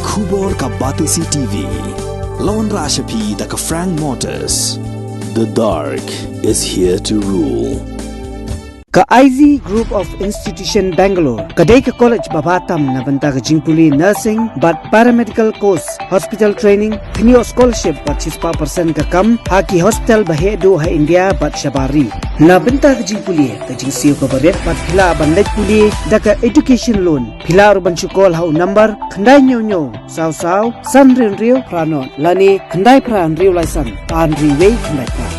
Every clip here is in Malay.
Khubor ka Batisi TV. Lawan Rashapi da ka Frank Motors. The dark is here to rule. Ka IZ Group of Institution Bangalore, kadai ka college babatam na banta ka jingpuli nursing but paramedical course, hospital training, thinio scholarship but 6% ka kam, haki hospital bahedo ha India but shabari. Na banta ka jingpuli, ka jingsiyo ka baret but pila bandaj puli, da ka education loan, pila urban chukol ha number, khandai nyo, saw, san rio pranon, lani khandai pran rio laisan, an riway khandai pran.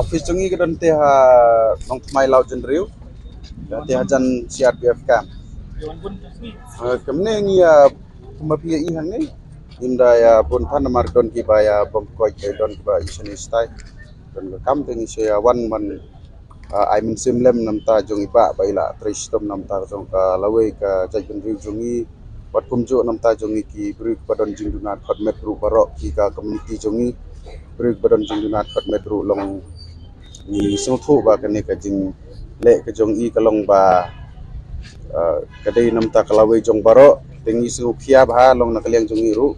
Office chungi kadon te ha nong thmai lau jen riu te ha jan CRPF camp kamne ngi kumapi i hang ni inda ya pun than mar don ki ba ya bom koi ke don ki ba isani stai don kam te ngi se ya wan man I mean simlem nam ta jong iba ba ila tristom nam ta jong ka lawe ka jai jen riu jongi wat kumjo nam ta jongi ki bri padon jing dunat khat metro barok ki ka community jongi bri padon jing dunat khat metro long ni sungthu ba kane ka jing le ka jong I kalong ba kadai nam ta kalawe jong baro tengi su khia ba long na kaliang jong ru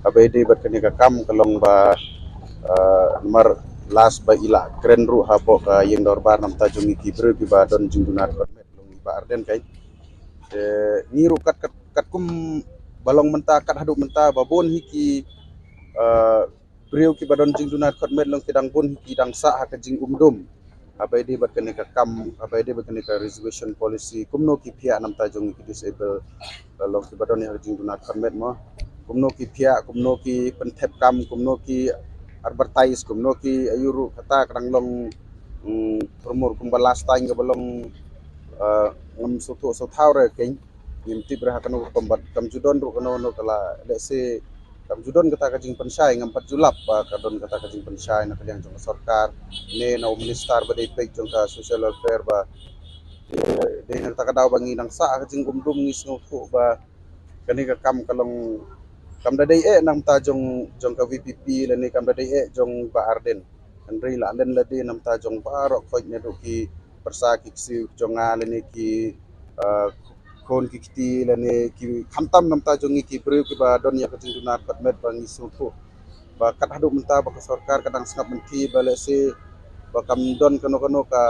abai de bat kane ka kam kalong ba mar las ba ila kren ru ha bo ka yeng dor bar nam ta jong ki bru ki ba don jing dunat kot met long ba arden kai ni ru kat kum balong menta kat haduk menta babon hiki beriu ki badon jing dunat khot met long kidang bun kidang sa ha ka jing umdum abai de bat kane ka kam abai de bat kane ka reservation policy kumno ki phia nam ta jong ki disable long ki badon ha jing dunat khot met mo kumno ki phia kumno ki penthep kam kumno ki advertise kumno ki ayuru kata kadang long promor kumbalas tang ka balong ngam soto so thawre king yimti berha kanu kombat kam judon ru kanu no kala let's say kam judon kata kajing pensai ngam pat julap ba kadon kata kajing pensai na kaliang jong sarkar ne na minister ba dei pek jong ka social welfare ba de na ta kadaw bangi nang sa kajing umdum ni sno thu ba kani ka kam kalong kam da dei nam ta jong ka VPP le ni kam da dei jong ba arden andri la len la de nam ta jong ba ro khoj ne do ki persa ki si jonga le ni ki kon ki kiti lane ki khamtam nam ta jongi ki bru ki ba don ya kajing dunat pat met bangi sutu ba kat hadu menta ba sarkar kadang sangap menti bale se ba kam don kano ka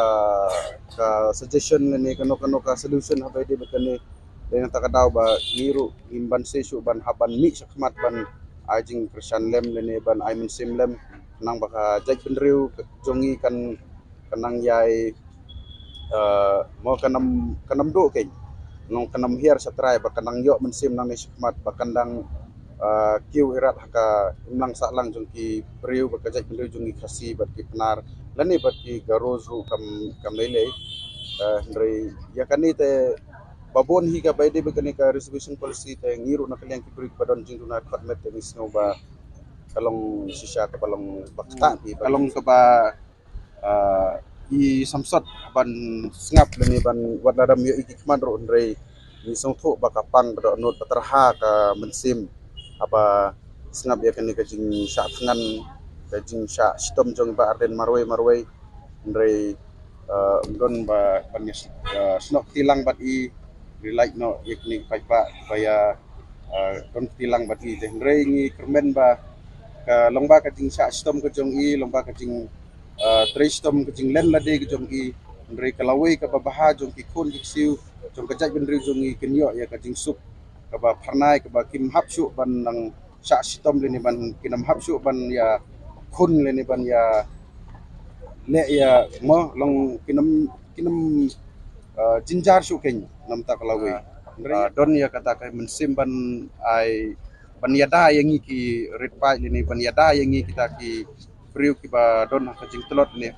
suggestion lane kano ka solution habai de bekane dengan ta kadaw ba niru imban se su ban haban mi sakmat ban ajing persan lem lane ban I mean sim lem nang ba ka jaj benriu jongi kan kanang yai mo kanam do ken nong kanam hiar satrai bakandang yo mensim nang nismat bakandang kiu irat haka imlang saklang jongki priu bakajak bendu jongi khasi batki penar lani batki garozu kam lele ndrei yakani te babon hi ka baide bakani ka reservation policy te ngiru nakaliang ki priu padon jing dunat patmet te misno ba kalong sisya ka balong bakta ki kalong ka ba I samsat ban ngap leni ban wadadam yo iki kman ro ndrei ni songtho bakapang ro not patraha ka mensim aba ngap ya kani ka jing sha thangan ka jing sha stom jong ba arden marwai ndrei don ba ban snok tilang bat I relate no ikni pai pa baya don tilang bat I ndrei ni kermen ba ka longba ka jing sha stom ka jong I longba ka jing tristom kajing len lade ke jong I ndrei kalawai ka babaha jong ki khon ki siu jong kajak bendri jong I kenyo ya kajing sup ka ba pharnai ka ba kim hapsu ban nang sha sitom le ni ban kinam hapsu ban ya kun le ni ban ya le ya mo long kinam jinjar su ken nam ta kalawi don ya kata kai mensimban ai banyada yang ki red pai ni banyada yang kita ki priu ki ba don ka jing telot ni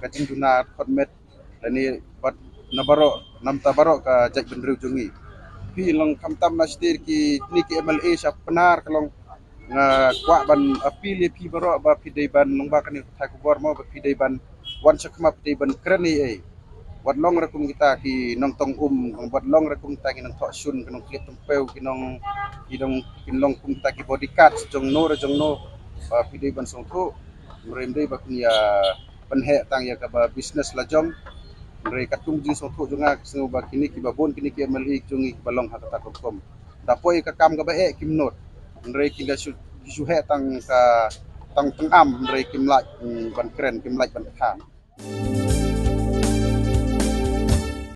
ka jing duna khotmet ni bat nabaro nam ta baro ka jak benru jungi pi long kam tam na stir ki ni ki MLA sa penar kalong nga kwa ban apil pi baro ba pi dei ban long ba kan thai ku bor mo ba pi dei ban wan sakma pi dei ban krani ai wat long rekum kita ki nong tong wat long rekum ta ki nong thok sun ki nong kliet tempeu ki nong kum ta ki bodyguard jong no pi dei ban song thu rem dei ba ya ban he tang ya ka ba business la jom re katung jing song thu jonga sing ba kini ki ba bon kini ki MLA jongi ki balong hakata kom da poi ka kam ka ba e kim not re ki ga su he tang ka tang am re kim lai ban kren kim lai ban kha